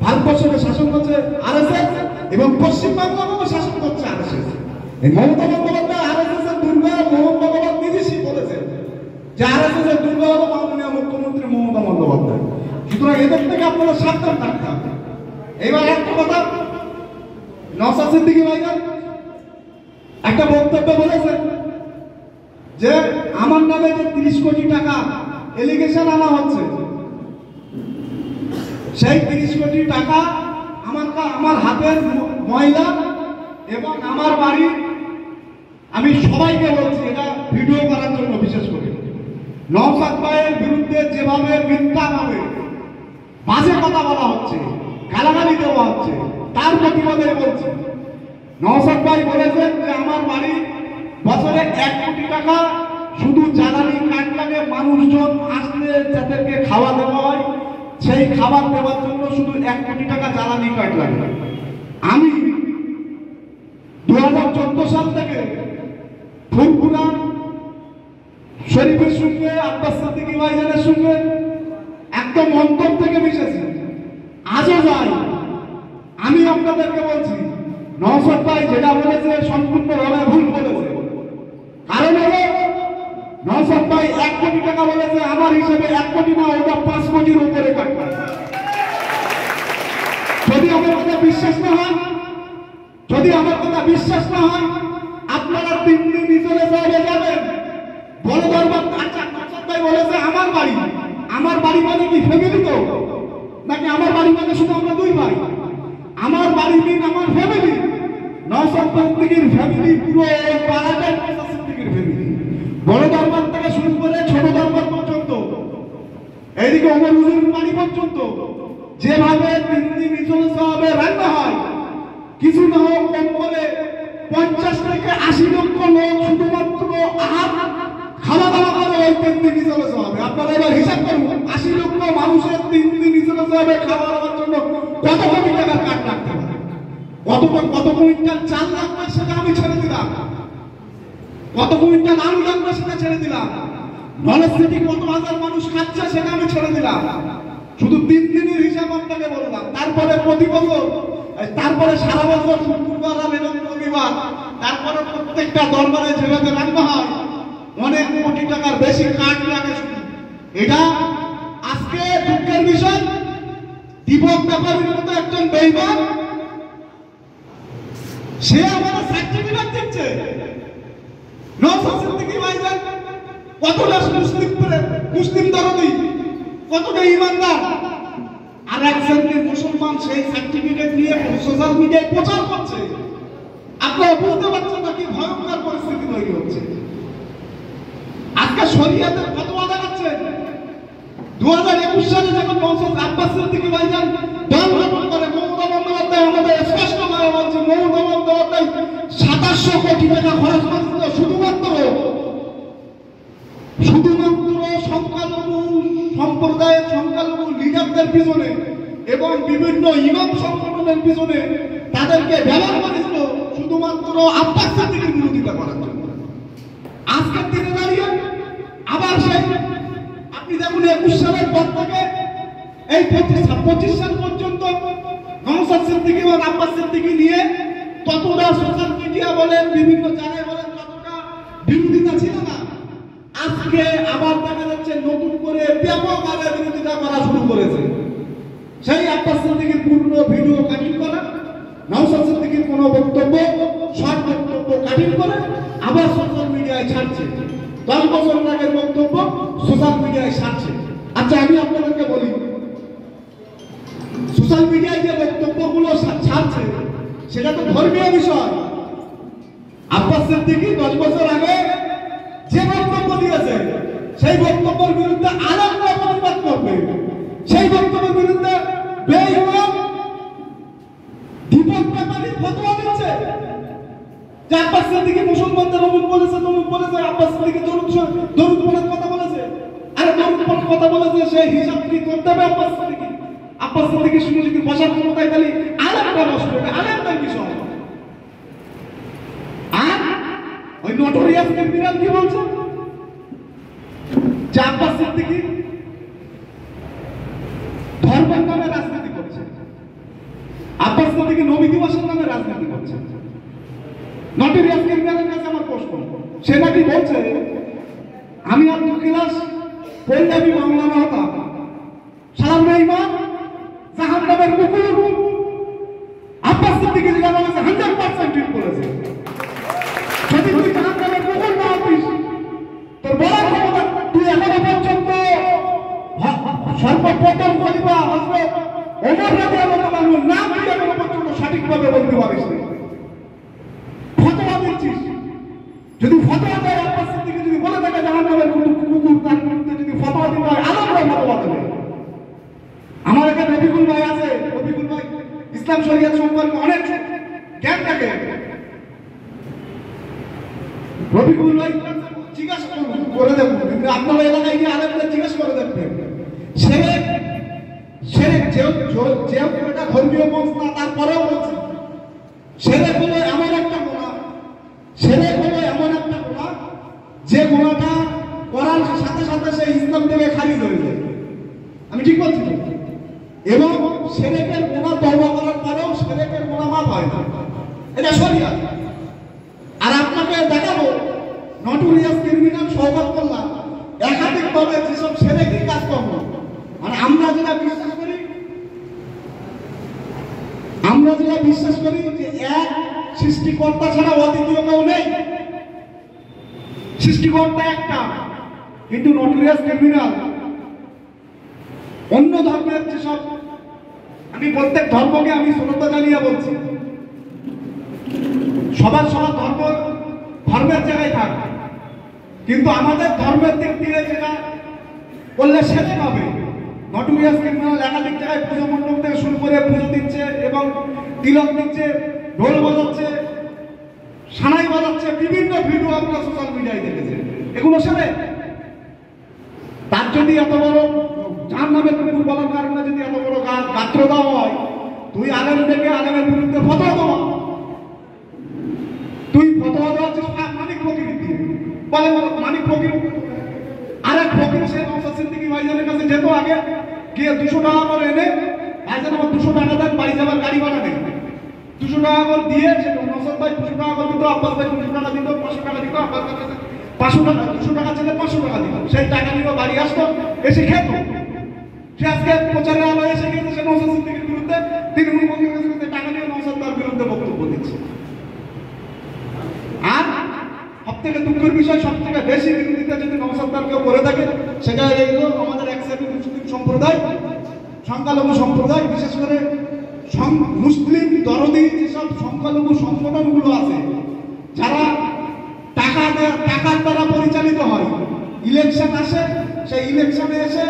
ভারতবর্ষকে শাসন করছে আরএসএস, এবং পশ্চিমবাংলাকেও শাসন করছে আরএসএস। এই মমতা বন্দ্যোপাধ্যায় আরএসএস এর দুর্গ, মোহন ভগবত নিজেই বলেছেন যে আরএসএস এর দুর্গ হলো মাননীয় মুখ্যমন্ত্রী মমতা বন্দ্যোপাধ্যায়। সুতরাং এদের থেকে আপনারা সাবধান থাকতে হবে। এইবার একটা কথা, নওশাদ সিদ্দিকী ভাইজান একটা বক্তব্য বলেছেন যে আমার নামে যে 30 কোটি টাকা এলিগেশন আনা হচ্ছে, সেই 30 কোটি টাকা আমার হাতের ময়লা এবং আমার বাড়ি। আমি সবাইকে বলছি, এটা ভিডিও করার জন্য বিশেষ করে নওশাদ ভাইয়ের বিরুদ্ধে যেভাবে মিথ্যাভাবে বাজে কথা বলা হচ্ছে, গালাগালি দেওয়া হচ্ছে, তার প্রতিবাদে বলছি। নওশাদ ভাই বলেছেন যে আমার বাড়ি বছরে 1 কোটি টাকা শুধু জ্বালানি কাঠ লাগে, মানুষজন আসলে যাদেরকে খাওয়া দেওয়া হয় সেই খাবার দেওয়ার জন্য শুধু 1 কোটি টাকা জ্বালানি কাঠ লাগে। আমি 2014 সাল থেকে ফুলপুরা শরীফের সঙ্গে, আব্বাস সিদ্দিকী ভাইজানের সঙ্গে একদম অন্তর থেকে মিশেছি, আজও যাই। আমি আপনাদেরকে বলছি, নওশাদ ভাই যেটা বলেছে সম্পূর্ণভাবে ভুল বলেছে। কারণ হলো নওশাদ ভাই 1 কোটি টাকা বলেছে, আমার হিসেবে 1 কোটি না, ওটা 5 কোটির উপরে কাটবে। যদি আমার কথা বিশ্বাস না হয়, আপনারা 3 দিন নিজলে যাবেন বড় দরবার। আচ্ছা, নওশাদ ভাই বলেছে আমার বাড়ি মানে কি ফ্যামিলি তো নাকি? আমার বাড়ি মানে শুধু আমরা 2 ভাই। আমার বাড়ি মিন আমার ফ্যামিলি। নওশাদ সিদ্দিকীর ফ্যামিলি পুরো পাড়াটাই নওশাদ সিদ্দিকীর ফ্যামিলি, বড় দরবার থেকে শুরু করে ছোট দরবার পর্যন্ত, এইদিকে ওমর হুজুরের বাড়ি পর্যন্ত যেভাবে 3 দিন নিজলে সবে রান্না হয়, কিছু না হোক কম করে 50 থেকে 80 লক্ষ লোক শুধুমাত্র খাওয়া দাওয়া করে ওই 3 দিন নিজলে সবে। আপনারা এবার হিসাব করুন, 80 লক্ষ মানুষের 3 দিন নিজলে সবে খাওয়া দাওয়ার জন্য কত কোটি টাকার কাঠ লাগতে পারে, কত কুইন্টাল চাল লাগবে সেটা আমি ছেড়ে দিলাম, কত কুইন্টাল আলু লাগবে সেটা ছেড়ে দিলাম, নলেজ সিটি কত হাজার মানুষ খাচ্ছে সেটা আমি ছেড়ে দিলাম। শুধু 3 দিনের হিসাব আপনাকে বললাম। তারপরে প্রতি বছর, তারপরে সারা বছর শুক্রবার এবং রবিবার, তারপরে প্রত্যেকটা দরবারে যেভাবে রান্না হয় অনেক কোটি টাকার বেশি কাঠ লাগে। এটা আজকে দুঃখের বিষয়, দীপক ব্যাপারীর মতো একজন বেঈমান, সে আমাদের সার্টিফিকেট দিচ্ছে। নওশাদ সিদ্দিকী ভাইজান কতটা মুসলিম দরদি, কতটা ইমানদার, আর এক শ্রেণীর মুসলমান সেই সার্টিফিকেট নিয়ে সোশ্যাল মিডিয়ায় প্রচার করছে। আপনারা বুঝতে পারছেন না কি ভয়ঙ্কর পরিস্থিতি তৈরি হচ্ছে। আজকে শরীয়তের ফতোয়া দেখাচ্ছে। 2021 সালে যখন নওশাদ আব্বাস সিদ্দিকী ভাইজান দল গঠন করে, মমতা বন্দ্যোপাধ্যায় আমাদের স্পষ্টভাবে বলছে, মমতা 500 কোটি টাকা খরচ করেছিল শুধুমাত্র সংখ্যালঘু সম্প্রদায়ের সংখ্যালঘু লিডারদের পিছনে এবং বিভিন্ন ইমাম সংগঠনের পিছনে তাদেরকে ব্যবহার করেছিল শুধুমাত্র আব্বাস সিদ্দিকীর বিরোধিতা করার জন্য। আজকের দিনে দাঁড়িয়ে আবার সেই আপনি দেখুন 21 সালের পর থেকে এই 25 সাল পর্যন্ত নওশাদ সিদ্দিকী এবং আব্বাস সিদ্দিকী নিয়ে ততটা সোশ্যাল মিডিয়া বলেন বিভিন্ন জায়গায় বলেন ততটা বিরোধিতা ছিল না। আজকে আবার দেখা যাচ্ছে নতুন করে ব্যাপকভাবে বিরোধিতা করা শুরু করেছে। সেই আব্বাস সিদ্দিকীর পূর্ণ ভিডিও কাটিং করা, নওশাদ সিদ্দিকীর কোনো বক্তব্য শর্ট বক্তব্য কাটিং করে আবার সোশ্যাল মিডিয়ায় ছাড়ছে। 10 বছর আগের বক্তব্য সোশ্যাল মিডিয়ায় ছাড়ছে। আচ্ছা আমি আপনাদেরকে বলি, সোশ্যাল মিডিয়ায় যে বক্তব্যগুলো ছাড়ছে সেটা তো ধর্মীয় বিষয়। আব্বাস সিদ্দিকী 10 বছর আগে যে বক্তব্য দিয়েছে সেই বক্তব্যের বিরুদ্ধে আলেমরা প্রতিবাদ করবে। সেই বক্তব্যের বিরুদ্ধে বেঈমান দীপক ব্যাপারী ফতোয়া দিচ্ছে যে আব্বাস সিদ্দিকী মুসলমানদের অমুক বলেছে তমুক বলেছে, আব্বাস সিদ্দিকী দরুদ পড়ার কথা বলেছে। আরে দরুদ পড়ার কথা বলেছে সেই হিসাব কি করতে হবে আব্বাস সিদ্দিকী? আব্বাস সিদ্দিকী শুনে যদি বসার ক্ষমতায় তাহলে আলেমরা বসবে, আলেমদের বিষয়। আর ওই নটোরিয়াস ক্রিমিনাল কি বলছে যে আব্বাস সিদ্দিকী ধর্মের নামে রাজনীতি করছে, আব্বাস সিদ্দিকী নবী দিবসের নামে রাজনীতি করছে। নটোরিয়াস ক্রিমিনালের কাছে আমার প্রশ্ন, সে নাকি বলছে আমি আর 2 ক্লাস পঞ্জাবি মাওলানা হতাম, সালাম বেঈমান জাহান্নামের কুকুর। আব্বাস সিদ্দিকী যেটা বলেছে 100% ঠিক বলেছে। যদি তুই জাহান্নামের কুকুর না হতিস তোর বড় ক্ষমতা, তুই এখনো পর্যন্ত সর্বপ্রথম খলিফা হযরত ওমর রাদিয়াল্লাহু আনহুর নাম তুই এখনো পর্যন্ত সঠিকভাবে বলতে পারিস না। ফতোয়া দিচ্ছিস, যদি ফতোয়া দেয় আব্বাস সিদ্দিকী যদি বলে থাকে জাহান্নামের কুকুর, তার বিরুদ্ধে যদি ফতোয়া দিতে হয় আলাদা ফতোয়া দেবে। আমার এখানে রবিকুল ভাই আছে, রবিকুল ভাই ইসলাম শরিয়ত সম্পর্কে অনেক জ্ঞান থাকে। রবিকুল ভাই জিজ্ঞাসা করে দেখুন, কিন্তু আপনারা এলাকায় গিয়ে আলেমদের জিজ্ঞাসা করে দেখবেন ধর্মীয় মঞ্চ না, তারপরেও বলছে সেরেক হলো এমন একটা গোনা, সেরেক হলো এমন একটা গোনা যে গোনাটা করার সাথে সাথে সে ইসলাম থেকে খারিজ হয়ে যায়। আমি ঠিক বলছি? এবং সেরেকের গোনা তওবা করার পরেও সেরেকের গোনা মাফ হয় না, এটা শরিয়ত। আর আপনাকে দেখাবো নটোরিয়াস ক্রিমিনাল শওকত মোল্লা একাধিকভাবে যেসব সেরেকি কাজকর্ম, মানে আমরা যেটা বিশ্বাস করি যে এক সৃষ্টিকর্তা ছাড়া অদ্বিতীয় কেউ নেই, সৃষ্টিকর্তা একটা। কিন্তু নটোরিয়াস ক্রিমিনাল অন্য ধর্মের যেসব, আমি প্রত্যেক ধর্মকে আমি শ্রদ্ধা জানিয়ে বলছি, সবার ধর্মের জায়গায় থাকে, কিন্তু আমাদের ধর্মের দিক থেকে যেটা করলে সেটা হবে। নটোরিয়াস ক্রিমিনাল একাধিক জায়গায় পুজো মণ্ডপ থেকে শুরু করে পুজো দিচ্ছে এবং তিলক দিচ্ছে, ঢোল বাজাচ্ছে, সানাই বাজাচ্ছে, বিভিন্ন ভিডিও আপনারা সোশ্যাল মিডিয়ায় দেখেছেন। এগুলো সেরে তার যদি এত বড় যার নামে কুকুর বলার কারণে যদি এত বড় গাত্র দেওয়া হয়, তুই আলেম থেকে আলেমের বিরুদ্ধে ফতোয়া দেওয়া, তুই ফতোয়া দেওয়াচ্ছিস মানিক ফকির দিয়ে বলে মানিক ফকির। আরেক ফকির সে নওশাদ সিদ্দিকী ভাইজানের কাছে যেত আগে, গিয়ে 200 টাকা করে এনে ভাইজান আমার 200 টাকা দেন, বাড়ি যাবার গাড়ি ভাড়া নেই, 200 টাকা করে দিয়ে নওশাদ ভাই 200 টাকা করে দিত, আব্বাস ভাই 200 টাকা দিত, 500 টাকা দিত, আব্বাস কাছে 500 টাকা, 200 টাকা ছেলে 500 টাকা দিত, সেই টাকা নিয়ে বাড়ি আসতো, এসে খেত। সে আজকে প্রচারে আলো এসে গিয়েছে সে নওশাদ সিদ্দিকীর বিরুদ্ধে, তৃণমূল কংগ্রেসের বিরুদ্ধে টাকা নিয়ে নওশাদ তার বিরুদ্ধে বক্তব্য দিচ্ছে। আর সব থেকে দুঃখের বিষয়, সব থেকে বেশি বিরোধিতা যদি নওশাদ কেউ করে থাকে সেটা এইগুলো আমাদের এক শ্রেণীর মুসলিম সম্প্রদায়, সংখ্যালঘু সম্প্রদায়, বিশেষ করে মুসলিম দরদি যেসব সংখ্যালঘু সংগঠনগুলো আছে যারা টাকার দ্বারা পরিচালিত হয়। ইলেকশন আসে, সেই ইলেকশনে এসে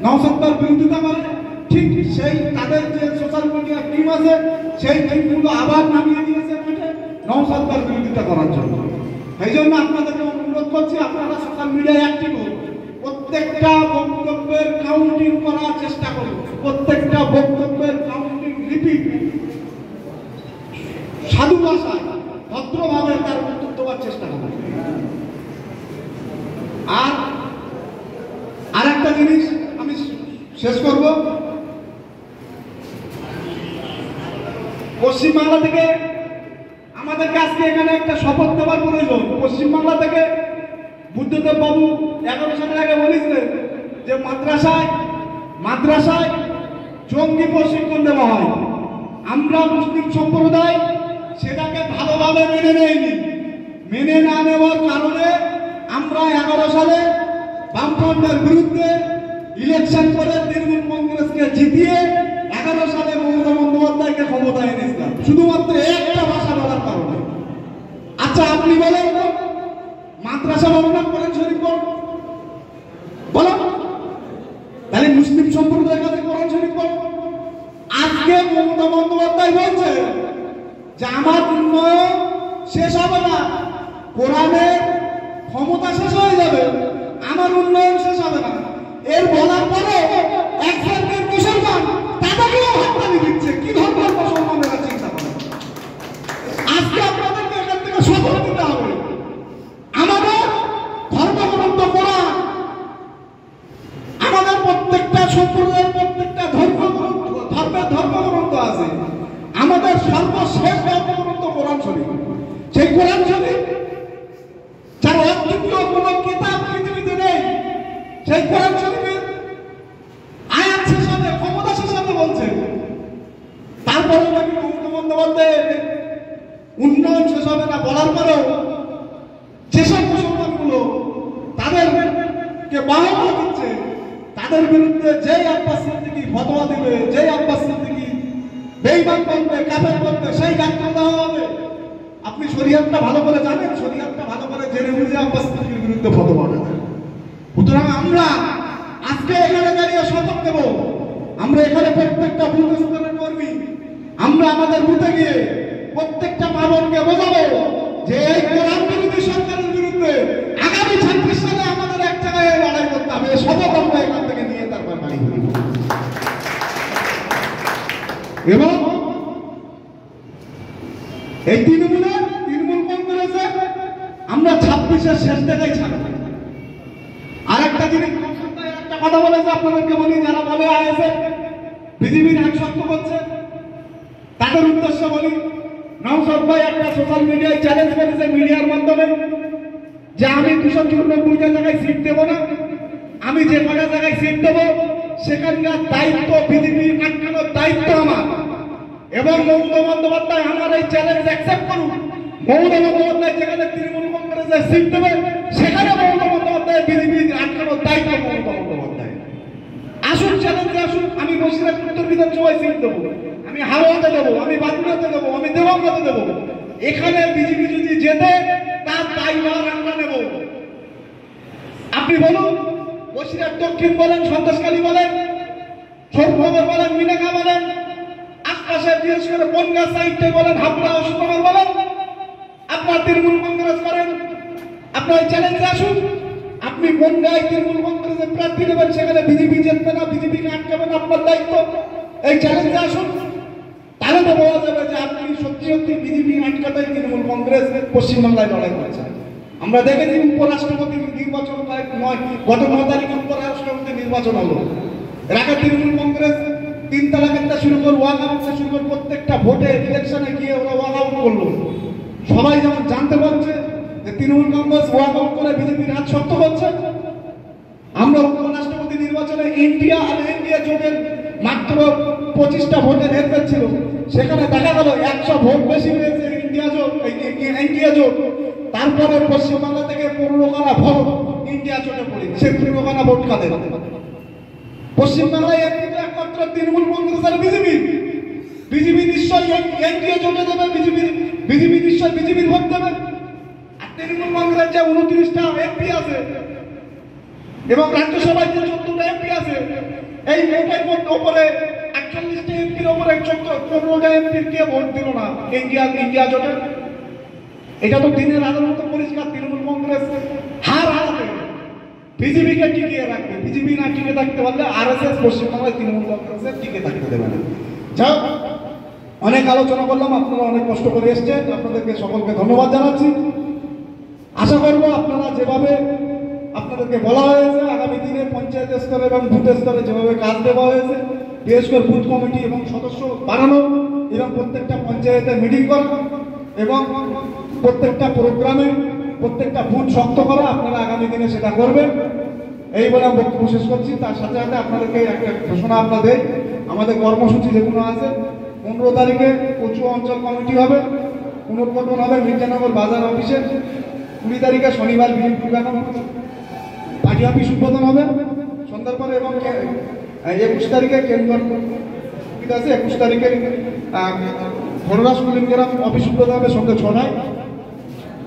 নওশাদ বিরোধিতা করে, ঠিক সেই তাদের যে সোশ্যাল মিডিয়া টিম আছে সেই টিমগুলো আবার নামিয়ে দিয়েছে মাঠে, নওশাদবার বিরোধিতা করার জন্য। এই জন্য আপনাদেরকে অনুরোধ করছি, আপনারা সোশ্যাল মিডিয়ায় অ্যাক্টিভ হন, প্রত্যেকটা বক্তব্যের কাউন্টিং করার চেষ্টা করুন, প্রত্যেকটা বক্তব্যের কাউন্টিং রিপিট সাধু ভাষায় ভদ্রভাবে তার উত্তর দেওয়ার চেষ্টা করুন। আর একটা জিনিস আমি শেষ করব, পশ্চিমবাংলা থেকে আমাদেরকে আজকে এখানে একটা শপথ দেওয়ার প্রয়োজন। পশ্চিমবাংলা থেকে বুদ্ধদেব বাবু 11 সালের আগে বলেছিলেন যে মাদ্রাসায় জঙ্গি প্রশিক্ষণ দেওয়া হয়। আমরা মুসলিম সম্প্রদায় সেটাকে ভালোভাবে মেনে নেইনি। মেনে না নেওয়ার কারণে আমরা 11 সালে বামফ্রন্টের বিরুদ্ধে ইলেকশন করে তৃণমূল কংগ্রেসকে জিতিয়ে 11 সালে মমতা বন্দ্যোপাধ্যায়কে ক্ষমতায় এনেছিলাম, শুধুমাত্র একটা ভাষা বলার কারণে। আচ্ছা আপনি বলেন তো, মাদ্রাসা বর্ণনা করেন শরীফ বলো, তাহলে মুসলিম সম্প্রদায়ের কাছে কোরআন শরীফ বলো। আজকে মমতা বন্দ্যোপাধ্যায় বলছে যে আমার উন্নয়ন শেষ হবে না, কোরআনের ক্ষমতা শেষ হয়ে যাবে, আমার উন্নয়ন শেষ হবে না। এর বলার পরে এক ধর্মের মুসলমান তাদেরকেও হাততালি দিচ্ছে। কি ধর্মের মুসলমানেরা চিন্তা করে? আজকে আপনাদেরকে এখান থেকে শপথ নিতে হবে, আমাদের ধর্মগ্রন্থ কোরআন, আমাদের প্রত্যেকটা সম্প্রদায়ের প্রত্যেকটা ধর্মের ধর্মগ্রন্থ আছে, আমাদের সর্বশেষ ধর্মগ্রন্থ কোরআন শরীফ। সেই কোরআন শরীফ যার অদ্বিতীয় কোন কিতাব পৃথিবীতে নেই, সেই কোরআন শরীফের আয়াত শেষ হবে, ক্ষমতা শেষ হবে বলছে। তারপরে নাকি মমতা বন্দ্যোপাধ্যায়ের উন্নয়ন শেষ হবে না বলার পরেও যেসব মুসলমানগুলো তাদেরকে বাহবা দিচ্ছে, তাদের বিরুদ্ধে যেই আব্বাস সিদ্দিকী ফতোয়া দিবে, যেই আব্বাস সিদ্দিকী বেঈমান বলবে, কাফের বলবে, সেই গানটা দেওয়া হবে। আপনি শরীয়তটা ভালো করে জানেন, শরীয়তটা ভালো করে জেনে বুঝে আব্বাস সিদ্দিকীর বিরুদ্ধে ফতোয়া দেন। সুতরাং আমরা আজকে এখানে দাঁড়িয়ে শপথ দেব, আমরা এখানে প্রত্যেকটা বুথ স্তরের কর্মী, আমরা আমাদের বুথে গিয়ে প্রত্যেকটা মা বোনকে বোঝাবো যে এই কোরআন বিরোধী সরকারের বিরুদ্ধে আগামী 26 সালে আমাদের এক জায়গায় লড়াই করতে হবে। শপথ আমরা এখান থেকে নিয়ে তারপর বাড়ি ফিরব। এবং এই তৃণমূল কংগ্রেসে আমরা 26-এর শেষ জায়গায় ছাড়ব। আর একটা জিনিস, একটা কথা বলেছে আপনাদেরকে বলি, যারা বলে আইএসএ বিজেপির হাত শক্ত করছে, তাদের উদ্দেশ্য বলি, নওশাদ ভাই একটা সোশ্যাল মিডিয়ায় চ্যালেঞ্জ করেছে মিডিয়ার মাধ্যমে যে আমি 294টা জায়গায় সিট দেবো না, আমি যে কটা জায়গায় সিট দেবো সেখানকার দায়িত্ব বিজেপি আটকানোর দায়িত্ব আমার। এবং মমতা বন্দ্যোপাধ্যায় আমার এই চ্যালেঞ্জ অ্যাকসেপ্ট করুন। মমতা বন্দ্যোপাধ্যায় যেখানে তৃণমূল কংগ্রেসের সিট দেবে সেখানে মমতা বন্দ্যোপাধ্যায় বিজেপি আটকানোর দায়িত্ব মমতা বন্দ্যোপাধ্যায়। আসুন চ্যালেঞ্জে আসুন, আমি বসিরহাট উত্তর বিধানসভায় সিট দেবো, আমি হাওড়াতে দেবো, আমি বাঁকুড়াতে দেবো, আমি দেওবন্দে দেবো। এখানে বিজেপি যদি জেতে তার দায়ভার আমরা নেব। আপনি বলুন, বসিরহাট দক্ষিণ বলেন, সন্দেশখালী বলেন, ছোটনগর বলেন, মিনাখা বলেন, আশপাশে বিশেষ করে বনগাঁ সাইডে বলেন, হাবড়া অশোকনগর বলেন, আপনার তৃণমূল কংগ্রেস করেন, আপনার চ্যালেঞ্জে আসুন। আপনি বনগাঁয় তৃণমূল কংগ্রেসের প্রার্থী দেবেন, সেখানে বিজেপি জিতবে না, বিজেপিকে আটকাবেন, আপনার দায়িত্ব। এই চ্যালেঞ্জে আসুন, তাহলে তো বলা যাবে যে আপনি সত্যি সত্যি বিজেপি আটকাতে তৃণমূল কংগ্রেস পশ্চিমবাংলায় লড়াই করেছে। আমরা দেখেছি উপরাষ্ট্রপতি নির্বাচন গত 9 তারিখে উপরাষ্ট্রপতি নির্বাচন হলো। এর আগে তৃণমূল কংগ্রেস 3 তালাকেরটা শুরু করে ওয়াক আউট শুরু করে প্রত্যেকটা ভোটে ইলেকশনে গিয়ে ওরা ওয়াক আউট করলো। সবাই যেমন জানতে পারছে যে তৃণমূল কংগ্রেস ওয়াক আউট করে বিজেপির হাত শক্ত করছে। আমরা উপরাষ্ট্রপতি নির্বাচনে ইন্ডিয়া আর ইন্ডিয়া জোটের মাত্র 25টা ভোটের হেরফের ছিল, সেখানে দেখা গেল 100 ভোট বেশি পেয়েছে ইন্ডিয়া জোট। তারপরে পশ্চিমবাংলা থেকে 15খানা ভোট ইন্ডিয়া জোটে পড়ে, সে 15খানা ভোট কাদের? পশ্চিমবাংলায় একমাত্র তৃণমূল কংগ্রেস আর বিজেপি নিশ্চয়ই এনডিএ জোটে দেবে, বিজেপি নিশ্চয়ই বিজেপির ভোট দেবে। আর তৃণমূল কংগ্রেস যে 29টা এমপি আছে এবং রাজ্যসভায় যে 14টা এমপি আছে, এই ভোটের উপরে 48টা এমপির উপরে 15টা এমপির কে ভোট দিল না ইন্ডিয়া জোটে? এটা তো দিনের আলোর মতো পরিষ্কার। তৃণমূল কংগ্রেস হার হারাতে বিজেপিকে টিকিয়ে রাখবে, বিজেপি না টিকে থাকতে পারলে আরএসএস পশ্চিমবাংলায় তৃণমূল কংগ্রেসের টিকে থাকতে দেবে না। যাও, অনেক আলোচনা করলাম, আপনারা অনেক কষ্ট করে এসছেন, আপনাদেরকে সকলকে ধন্যবাদ জানাচ্ছি। আশা করবো আপনারা যেভাবে আপনাদেরকে বলা হয়েছে আগামী দিনে পঞ্চায়েত স্তরে এবং বুথ স্তরে যেভাবে কাজ দেওয়া হয়েছে, বিশেষ করে বুথ কমিটি এবং সদস্য বাড়ানো এবং প্রত্যেকটা পঞ্চায়েতে মিটিং করা এবং প্রত্যেকটা প্রোগ্রামে প্রত্যেকটা বুথ শক্ত করা, আপনারা আগামী দিনে সেটা করবেন এই বলে আমি বক্তব্য শেষ করছি। তার সাথে সাথে আপনাদেরকে একটা ঘোষণা আপনাদের, আমাদের কর্মসূচি যেগুলো আছে, 15 তারিখে কচুয়া অঞ্চল কমিটি হবে, পুনর্গঠন হবে মির্জানগর বাজার অফিসে, 20 তারিখে শনিবার পার্টি অফিস উদ্বোধন হবে সন্ধ্যার পরে, এবং 21 তারিখে কেন্দ্র আছে, 21 তারিখে খররা স্কুলিং গ্রাম অফিস উদ্বোধন হবে সন্ধ্যে 6টায়।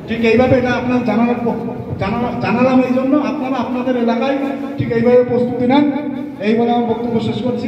ঠিক এইভাবে এটা আপনার জানালাম এই জন্য আপনারা আপনাদের এলাকায় ঠিক এইভাবে প্রস্তুতি নেন। এই বলে আমার বক্তব্য শেষ করছি।